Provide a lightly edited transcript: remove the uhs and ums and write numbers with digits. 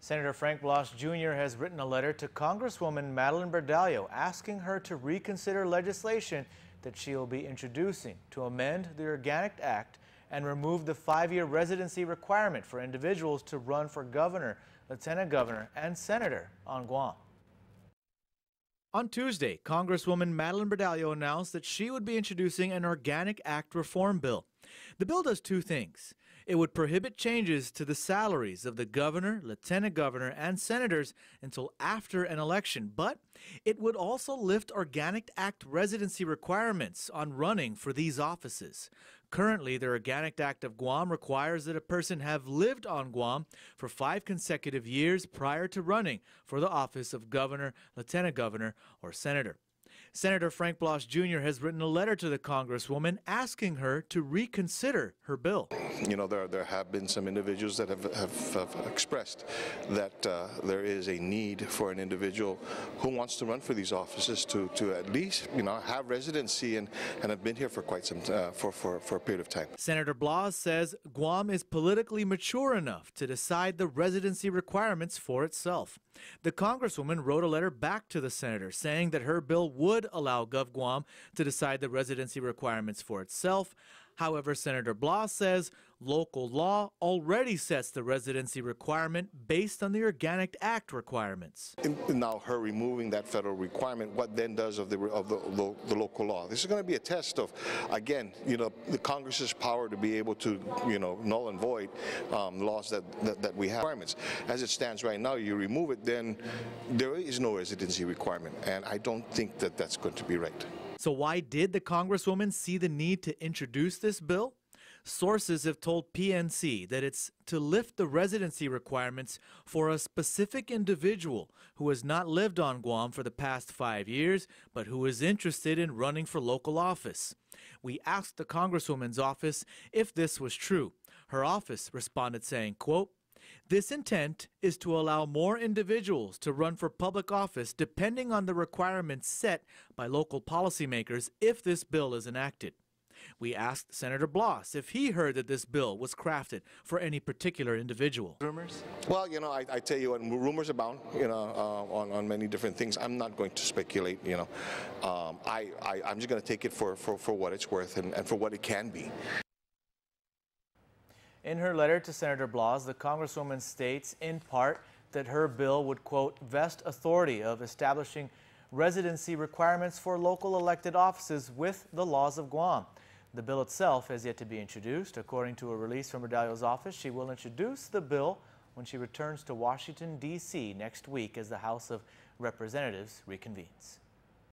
Senator Frank Blas Jr. has written a letter to Congresswoman Bordallo asking her to reconsider legislation that she will be introducing to amend the Organic Act and remove the 5-year residency requirement for individuals to run for governor, lieutenant governor, and senator on Guam. On Tuesday, Congresswoman Bordallo announced that she would be introducing an Organic Act reform bill. The bill does two things. It would prohibit changes to the salaries of the governor, lieutenant governor, and senators until after an election, but it would also lift Organic Act residency requirements on running for these offices. Currently, the Organic Act of Guam requires that a person have lived on Guam for 5 consecutive years prior to running for the office of governor, lieutenant governor, or senator. Senator Frank Blas Jr. has written a letter to the Congresswoman asking her to reconsider her bill. You know, there have been some individuals that have expressed that there is a need for an individual who wants to run for these offices to at least, have residency and have been here for quite some for a period of time. Senator Blas says Guam is politically mature enough to decide the residency requirements for itself. The Congresswoman wrote a letter back to the senator saying that her bill would allow GovGuam to decide the residency requirements for itself. However, Senator Blas says local law already sets the residency requirement based on the Organic Act requirements. Now her removing that federal requirement, what then does of the local law? This is going to be a test of, again, the Congress's power to be able to, null and void laws that we have. Requirements. As it stands right now, you remove it, then there is no residency requirement, and I don't think that that's going to be right. So why did the Congresswoman see the need to introduce this bill? Sources have told PNC that it's to lift the residency requirements for a specific individual who has not lived on Guam for the past 5 years, but who is interested in running for local office. We asked the Congresswoman's office if this was true. Her office responded saying, quote, "This intent is to allow more individuals to run for public office depending on the requirements set by local policymakers if this bill is enacted." We asked Senator Blas if he heard that this bill was crafted for any particular individual. Rumors? Well, I tell you what, rumors abound, on many different things. I'm not going to speculate, I'm just going to take it for what it's worth and for what it can be. In her letter to Senator Blas, the Congresswoman states in part that her bill would, quote, vest authority of establishing residency requirements for local elected offices with the laws of Guam. The bill itself has yet to be introduced. According to a release from Bordallo's office, she will introduce the bill when she returns to Washington, D.C. next week as the House of Representatives reconvenes.